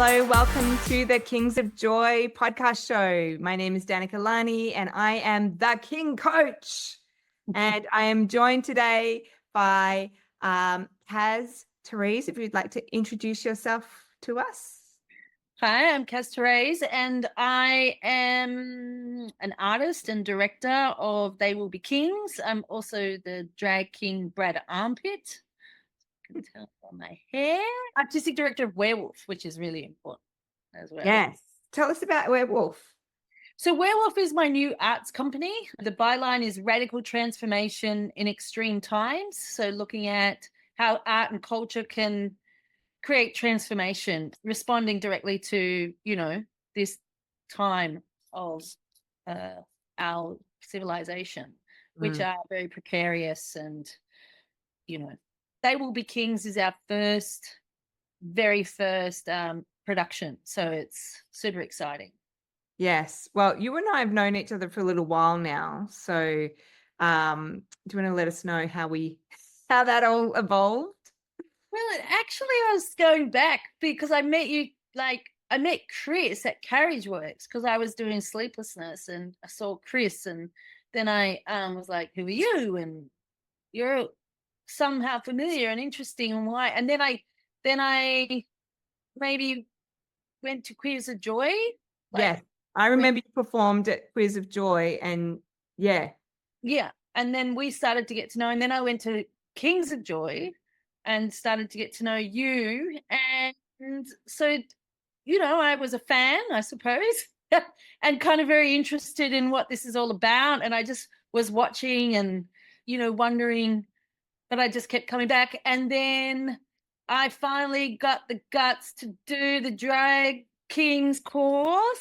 Hello, welcome to the Kings of Joy podcast show. My name is Danica Lani and I am the King Coach. And I am joined today by Kaz Therese, if you'd like to introduce yourself to us. Hi, I'm Kaz Therese and I am an artist and director of They Will Be Kings. I'm also the Drag King Brad Armpitt. You can tell by my hair. Artistic Director of Werewolf, which is really important as well. Yes. Tell us about Werewolf. So Werewolf is my new arts company. The byline is radical transformation in extreme times. So looking at how art and culture can create transformation, responding directly to, this time of our civilization, which are very precarious. And, They Will Be Kings is our very first production. So it's super exciting. Yes. Well, you and I have known each other for a little while now. So do you want to let us know how that all evolved? Well, actually, I was going back because I met you, I met Chris at Carriage Works because I was doing sleeplessness and I saw Chris and then I was like, who are you? And you're somehow familiar and interesting and why? And then I maybe went to Quiz of Joy. Yes. I remember you performed at Quiz of Joy and yeah. Yeah. And then we started to get to know, and then I went to Kings of Joy and started to get to know you. And so, I was a fan, I suppose, and kind of very interested in what this is all about. And I just was watching and, wondering, but I just kept coming back. And then I finally got the guts to do the Drag Kings course.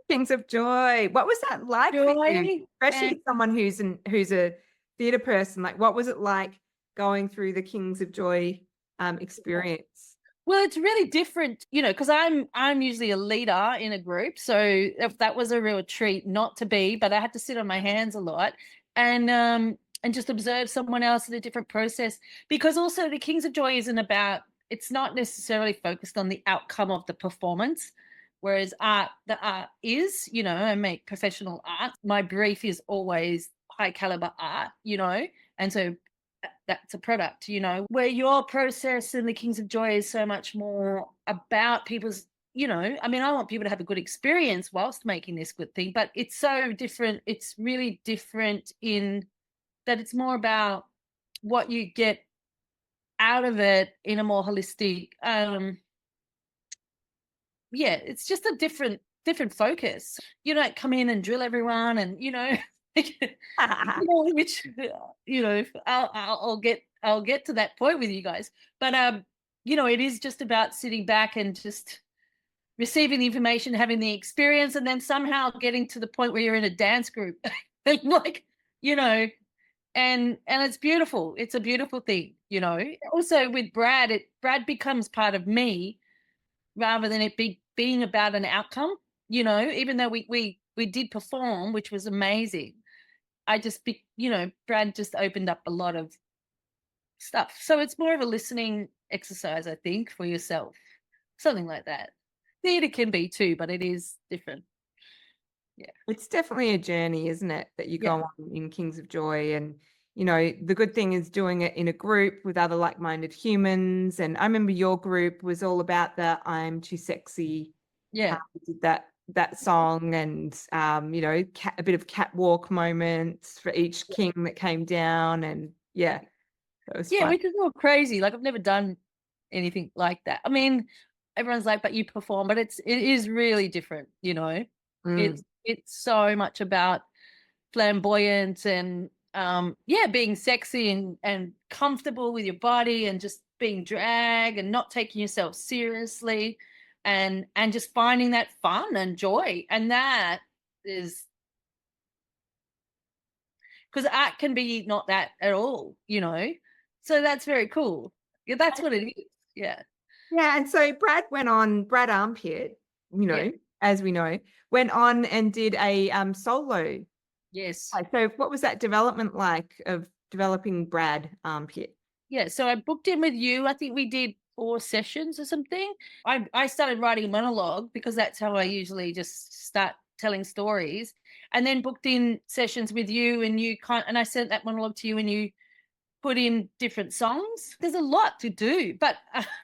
Kings of Joy. What was that like for you? Especially someone who's a theatre person. Like, what was it like going through the Kings of Joy experience? Well, it's really different, because I'm usually a leader in a group. So that was a real treat not to be, but I had to sit on my hands a lot and just observe someone else in a different process. Because also the Kings of Joy it's not necessarily focused on the outcome of the performance. Whereas the art is, I make professional art. My brief is always high caliber art, and so that's a product, where your process in the Kings of Joy is so much more about people's, I want people to have a good experience whilst making this good thing, but it's so different. It's really different in that it's more about what you get out of it in a more holistic, it's just a different focus. You don't come in and drill everyone and, which, I'll get to that point with you guys. But, it is just about sitting back and just receiving the information, having the experience, and then somehow getting to the point where you're in a dance group. and it's beautiful. It's a beautiful thing, Also with Brad, Brad becomes part of me rather than it being about an outcome, even though we did perform, which was amazing. I just, Brad just opened up a lot of stuff. So it's more of a listening exercise, I think, for yourself, something like that. Theatre can be too, but it is different. Yeah. It's definitely a journey, isn't it, that you go on in Kings of Joy. And, the good thing is doing it in a group with other like-minded humans. And I remember your group was all about the I'm Too Sexy. Yeah. Did that song and, a bit of catwalk moments for each king that came down. And that was fun. Which is all crazy. Like, I've never done anything like that. I mean, everyone's like, but you perform, but it is really different, It's so much about flamboyance and being sexy and comfortable with your body and just being drag and not taking yourself seriously and just finding that fun and joy. And that is because art can be not that at all, so that's very cool. Yeah, that's what it is. Yeah. And so Brad Armpitt, as we know, went on and did a solo. Yes. So what was that development like of developing Brad Armpitt? Yeah, so I booked in with you. I think we did 4 sessions or something. I started writing a monologue because that's how I usually just start telling stories, and then booked in sessions with you, and and I sent that monologue to you, and you put in different songs. There's a lot to do, but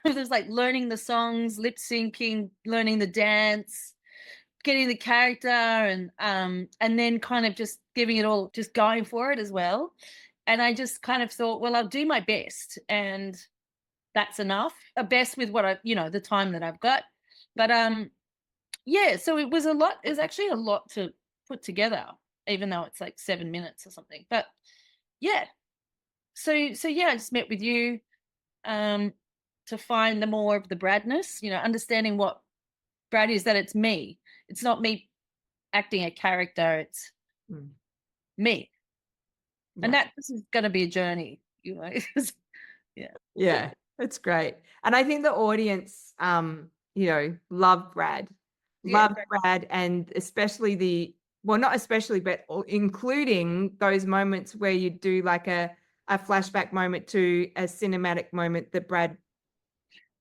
there's like learning the songs, lip syncing, learning the dance, getting the character, and then kind of just giving it all, just going for it as well. And I just kind of thought, well, I'll do my best, and that's enough. Best with what the time that I've got. But yeah, so it was a lot. It was actually a lot to put together, even though it's like 7 minutes or something. But yeah, so yeah, I just met with you to find the more of the Bradness, understanding what Brad is, that it's me. It's not me acting a character, it's me. Yeah. And this is going to be a journey, Yeah. Yeah, it's great. And I think the audience, love Brad. Love Brad, and especially not especially, but including those moments where you do like a flashback moment to a cinematic moment that Brad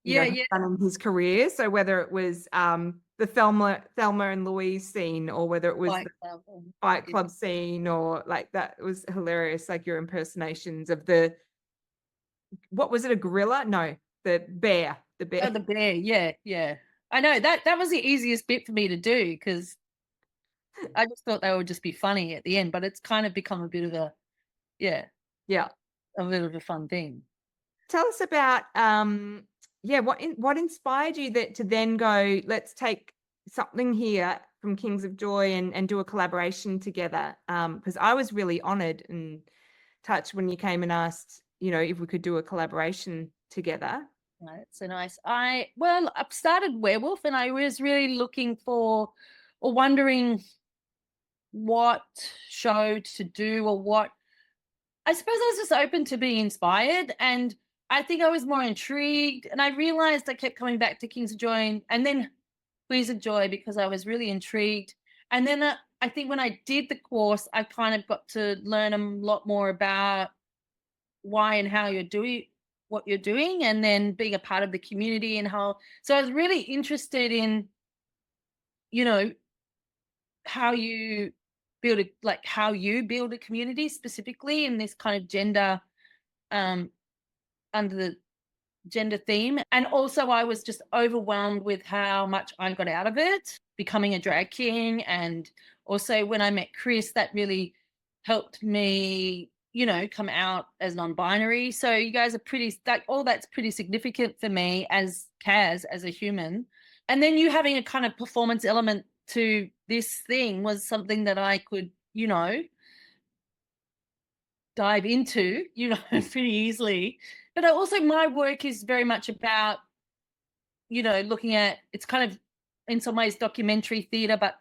has done in his career. So whether it was the Thelma and Louise scene, or whether it was the Fight Club scene, or like that, it was hilarious. Like your impersonations of what was it, a gorilla? No, the bear. Oh, the bear, yeah. I know that was the easiest bit for me to do, because I just thought they would just be funny at the end, but it's kind of become a bit of a a bit of a fun thing. Tell us about what inspired you to then go, let's take something here from Kings of Joy and do a collaboration together. Because I was really honored and touched when you came and asked, if we could do a collaboration together. Right, so nice. I've started Werewolf, and I was really looking for or wondering what show to do, or what. I suppose I was just open to being inspired, and I think I was more intrigued, and I realized I kept coming back to Kings of Joy and then Queens of Joy because I was really intrigued. And then I think when I did the course, I kind of got to learn a lot more about why and how you're doing what you're doing, and then being a part of the community, and so I was really interested in how you build a community, specifically in this kind of gender under the gender theme. And also I was just overwhelmed with how much I got out of it, becoming a drag king. And also when I met Chris, that really helped me come out as non-binary. So you guys are all that's pretty significant for me as Kaz, as a human. And then you having a kind of performance element to this thing was something that I could, dive into, pretty easily. But also my work is very much about, looking at, it's kind of in some ways documentary theatre, but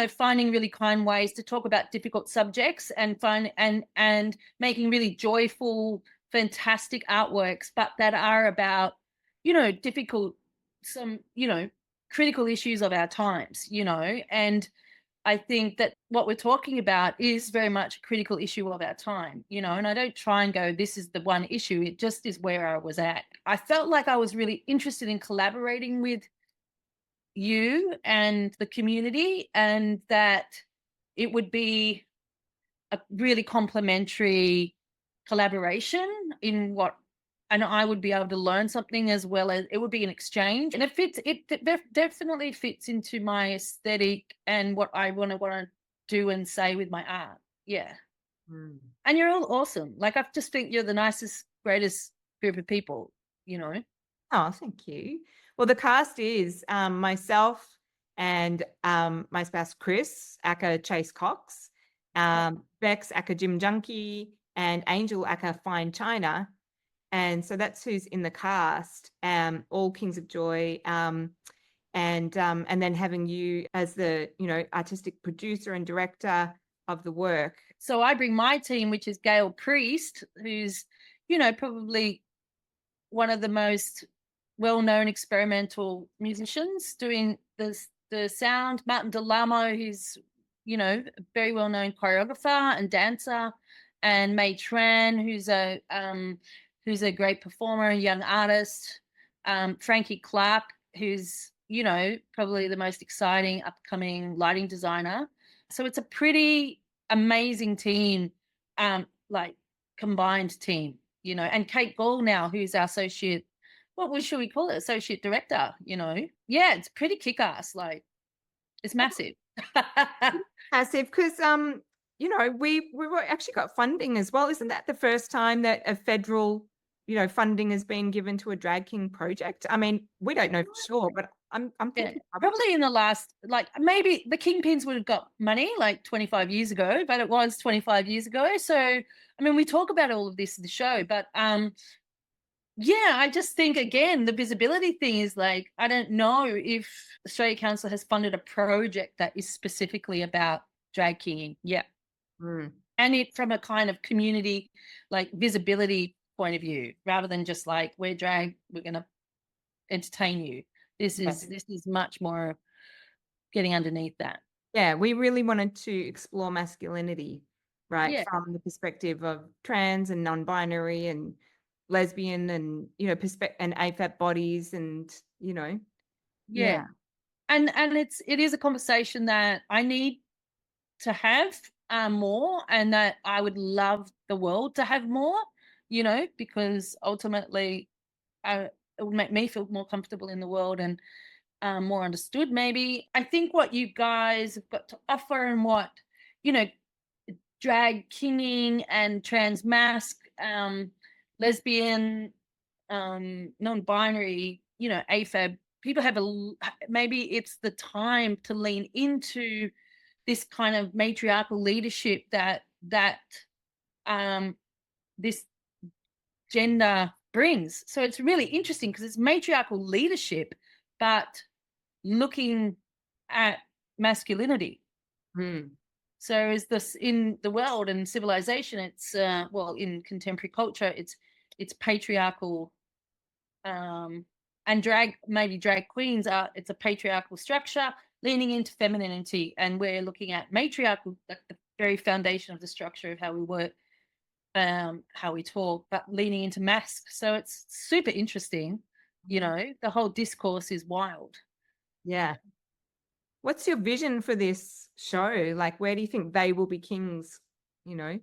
finding really kind ways to talk about difficult subjects and and making really joyful, fantastic artworks, but that are about, difficult, some, critical issues of our times, and I think that what we're talking about is very much a critical issue of our time, and I don't try and go, this is the one issue. It just is where I was at. I felt like I was really interested in collaborating with you and the community, and that it would be a really complementary collaboration and I would be able to learn something, as well as it would be an exchange. And it definitely fits into my aesthetic and what I want to do and say with my art. Yeah. And you're all awesome. Like, I just think you're the nicest, greatest group of people, Oh, thank you. Well, the cast is myself and my spouse Chris, aka Chase Cox, Bex, aka Jim Junkie, and Angel, aka Fine China. And so that's who's in the cast, all Kings of Joy, and then having you as the artistic producer and director of the work. So I bring my team, which is Gail Priest, who's probably one of the most well-known experimental musicians doing the sound. Martin Delamo, who's a very well-known choreographer and dancer, and May Tran, who's a great performer, a young artist. Frankie Clark, who's, you know, probably the most exciting upcoming lighting designer. So it's a pretty amazing team, like combined team, you know, and Kate Gall now, who's our associate, should we call it? Associate director, you know. Yeah, it's pretty kick-ass. Like, it's massive. Massive, because you know, we've actually got funding as well. Isn't that the first time that a federal, you know, funding has been given to a Drag King project? I mean, we don't know for sure, but I'm thinking probably in the last, like, maybe the Kingpins would have got money like 25 years ago, but it was 25 years ago. So, I mean, we talk about all of this in the show, but yeah, I just think, again, the visibility thing is like, I don't know if Australia Council has funded a project that is specifically about drag kinging. Yeah. And it from a kind of community, like, visibility point of view, rather than just like, we're drag, we're going to entertain you. This is much more getting underneath that. Yeah, we really wanted to explore masculinity, right? Yeah. From the perspective of trans and non-binary and lesbian and, you know, and AFAB bodies and, you know. Yeah. And it is a conversation that I need to have more, and that I would love the world to have more, you know, because ultimately it would make me feel more comfortable in the world and more understood. Maybe I think what you guys have got to offer, and what, you know, drag kinging and trans mask, lesbian, non-binary, you know, AFAB people have maybe it's the time to lean into this kind of matriarchal leadership that this gender brings. So it's really interesting because it's matriarchal leadership, but looking at masculinity. So is this in the world and civilization? It's well, in contemporary culture, it's patriarchal, and drag queens are. It's a patriarchal structure leaning into femininity, and we're looking at matriarchal, like the very foundation of the structure of how we work, how we talk, but leaning into masks. So it's super interesting. You know, the whole discourse is wild. Yeah. What's your vision for this show? Like, where do you think they will be kings, you know?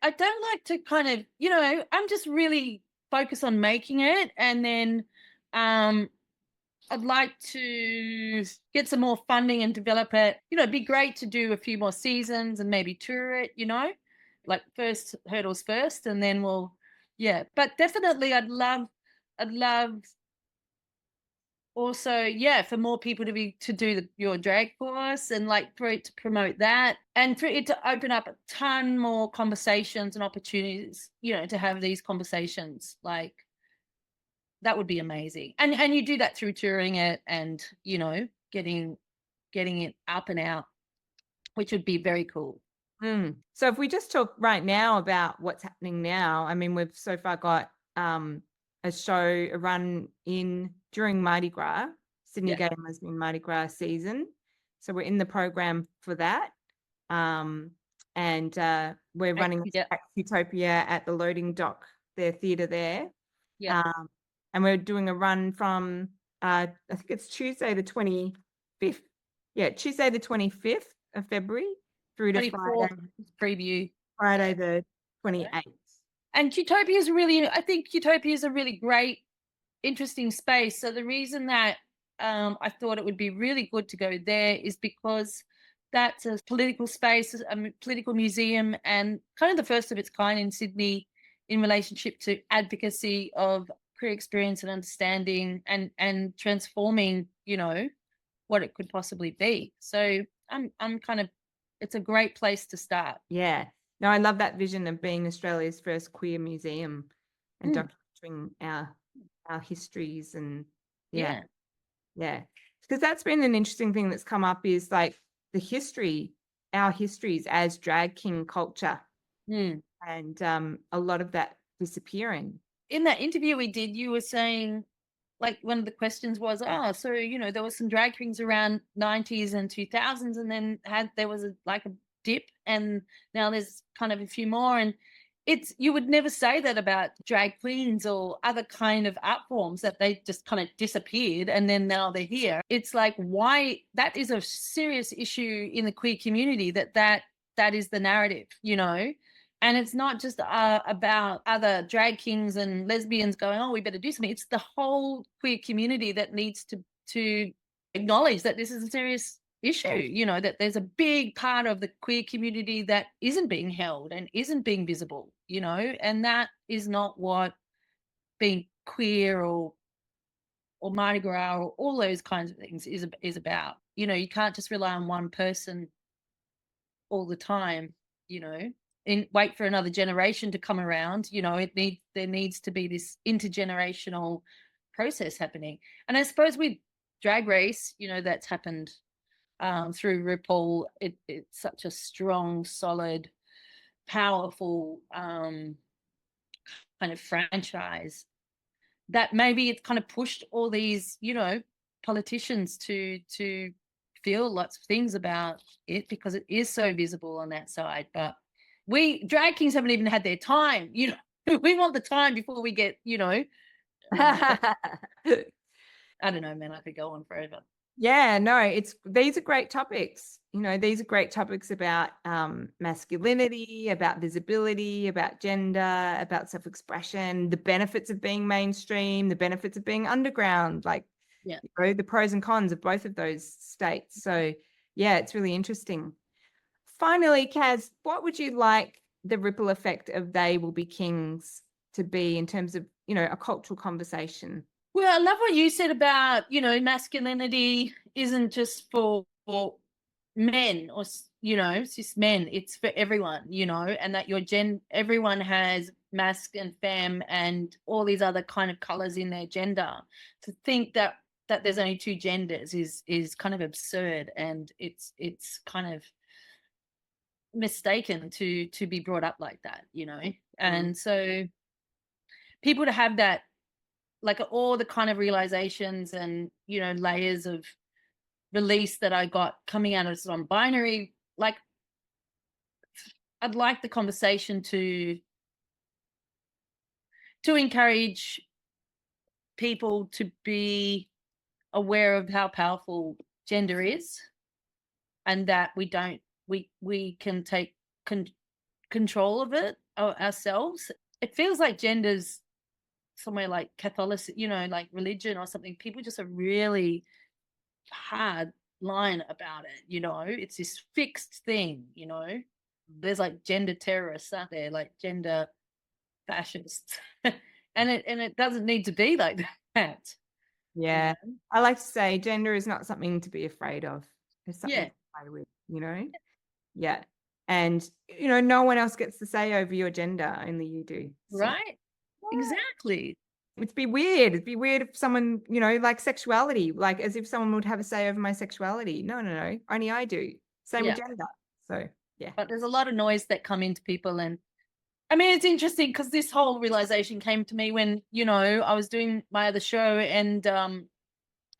I don't like to kind of, you know, I'm just really focused on making it, and then I'd like to get some more funding and develop it. You know, it'd be great to do a few more seasons and maybe tour it, you know, like first hurdles first, and then we'll, yeah. But definitely I'd love also, yeah, for more people to do your drag course, and like for it to promote that, and for it to open up a ton more conversations and opportunities, you know, to have these conversations. Like, that would be amazing. And you do that through touring it and, you know, getting it up and out, which would be very cool. So if we just talk right now about what's happening now, I mean, we've so far got a show, a run during Mardi Gras, Sydney Gay and Lesbian Mardi Gras season. So we're in the program for that. And we're running Utopia at the loading dock, their theatre there. And we're doing a run from, I think it's Tuesday the 25th. Yeah, Tuesday the 25th of February through to Friday. Preview. Friday the 28th. And Utopia is I think Utopia is a really great, interesting space. So the reason that I thought it would be really good to go there is because that's a political space, a political museum, and kind of the first of its kind in Sydney in relationship to advocacy of queer experience and understanding and transforming, you know, what it could possibly be. So I'm kind of, it's a great place to start. Yeah. No, I love that vision of being Australia's first queer museum and documenting our histories and yeah. Because that's been an interesting thing that's come up, is like our histories as drag king culture, and a lot of that disappearing. In that interview we did, you were saying, like, one of the questions was, so, you know, there was some drag kings around 90s and 2000s, and then there was a dip, and now there's kind of a few more. And you would never say that about drag queens or other kind of art forms, that they just kind of disappeared and then now they're here. It's like, why? That is a serious issue in the queer community, that is the narrative, you know. And it's not just about other drag kings and lesbians going, oh, we better do something. It's the whole queer community that needs to acknowledge that this is a serious issue, you know, that there's a big part of the queer community that isn't being held and isn't being visible, you know, and that is not what being queer or Mardi Gras or all those kinds of things is about. You know, you can't just rely on one person all the time, you know, and wait for another generation to come around. You know, there needs to be this intergenerational process happening. And I suppose with Drag Race, you know, that's happened through RuPaul. It's such a strong, solid, powerful kind of franchise that maybe it's kind of pushed all these, you know, politicians to feel lots of things about it because it is so visible on that side. But we drag kings haven't even had their time, you know. We want the time before we get, you know. I don't know, man. I could go on forever. Yeah, no, these are great topics. You know, these are great topics about masculinity, about visibility, about gender, about self-expression, the benefits of being mainstream, the benefits of being underground, like, yeah, you know, the pros and cons of both of those states. So yeah, it's really interesting. Finally, Kaz, what would you like the ripple effect of They Will Be Kings to be in terms of, you know, a cultural conversation? Well, I love what you said about, you know, masculinity isn't just for men or, you know, cis men. It's for everyone, you know, and that everyone has masc and femme and all these other kind of colors in their gender. To think that there's only two genders is kind of absurd, and it's kind of mistaken to be brought up like that, you know. And so people to have that, like all the kind of realizations and, you know, layers of release that I got coming out of non-binary, like I'd like the conversation to encourage people to be aware of how powerful gender is, and that we can take control of it ourselves. It feels like gender's somewhere like Catholic, you know, like religion or something. People just are really hard line about it, you know. It's this fixed thing, you know. There's like gender terrorists out there, like gender fascists. and it doesn't need to be like that. Yeah. You know? I like to say gender is not something to be afraid of. It's something Yeah. to play with, you know? Yeah. And, you know, no one else gets to say over your gender, only you do. So, Right. Exactly. it'd be weird. It'd be weird if someone, you know, like sexuality, like as if someone would have a say over my sexuality. No, no, no. Only I do. Same with gender. So, yeah. But there's a lot of noise that come into people. And I mean, it's interesting because this whole realization came to me when, you know, I was doing my other show, and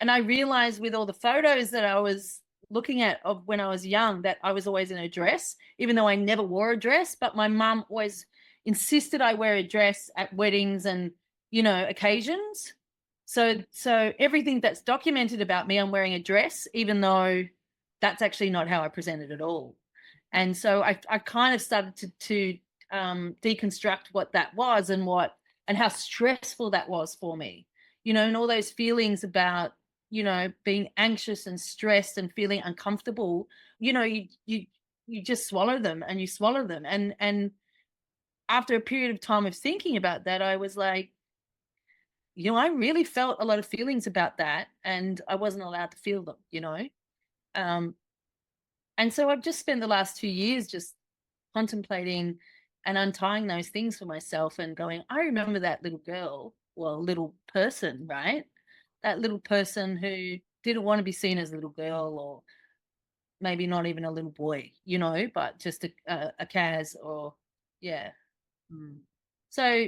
I realized with all the photos that I was looking at of when I was young that I was always in a dress, even though I never wore a dress. But my mum always insisted I wear a dress at weddings and, you know, occasions. So everything that's documented about me, I'm wearing a dress, even though that's actually not how I presented at all. And so I kind of started to deconstruct what that was and how stressful that was for me, you know, and all those feelings about, you know, being anxious and stressed and feeling uncomfortable, you know, you just swallow them and you swallow them. And after a period of time of thinking about that, I was like, you know, I really felt a lot of feelings about that, and I wasn't allowed to feel them, you know. And so I've just spent the last 2 years just contemplating and untying those things for myself and going, I remember that little girl, well, little person, right? That little person who didn't want to be seen as a little girl, or maybe not even a little boy, you know, but just a Kaz, or yeah. So,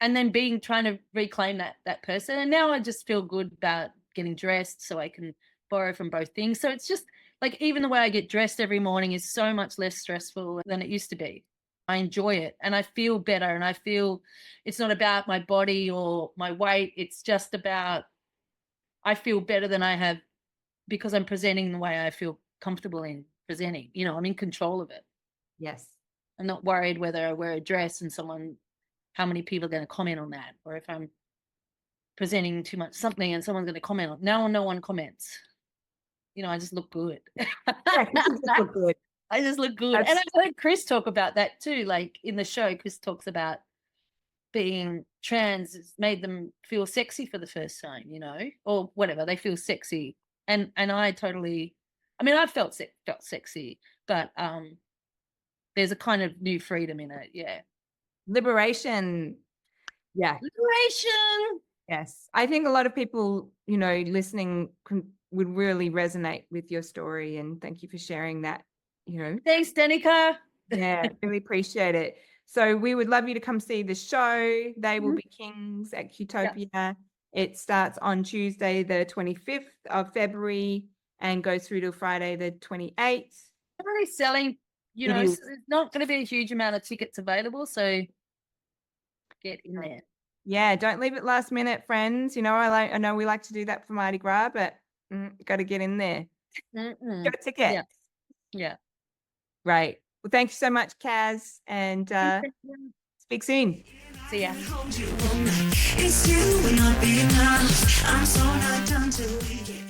and then trying to reclaim that person. And now I just feel good about getting dressed so I can borrow from both things. So it's just like, even the way I get dressed every morning is so much less stressful than it used to be. I enjoy it and I feel better, and I feel it's not about my body or my weight. It's just about I feel better than I have because I'm presenting the way I feel comfortable in presenting. You know, I'm in control of it. Yes. I'm not worried whether I wear a dress and how many people are going to comment on that, or if I'm presenting too much something and someone's going to comment on. No one comments. You know, I just look good. Yeah, 'cause you just look good. I just look good. And I've heard Chris talk about that too. Like in the show, Chris talks about being trans has made them feel sexy for the first time, you know, or whatever. They feel sexy. And I totally, I mean, I felt sexy, but there's a kind of new freedom in it. Yeah. Liberation. Yeah. Liberation. Yes. I think a lot of people, you know, listening would really resonate with your story. And thank you for sharing that, you know. Thanks, Danica. Yeah, really appreciate it. So we would love you to come see the show. They will be kings at Qtopia. Yeah. It starts on Tuesday, the 25th of February and goes through to Friday, the 28th. They're already selling, you know, so there's not going to be a huge amount of tickets available. So get in there. Yeah, don't leave it last minute, friends. You know, I know we like to do that for Mardi Gras, but got to get in there. Get a ticket. Yeah. Yeah. Right. Well, thank you so much, Kaz, and speak soon. See ya. It's you and not be enough. I'm so not done till we get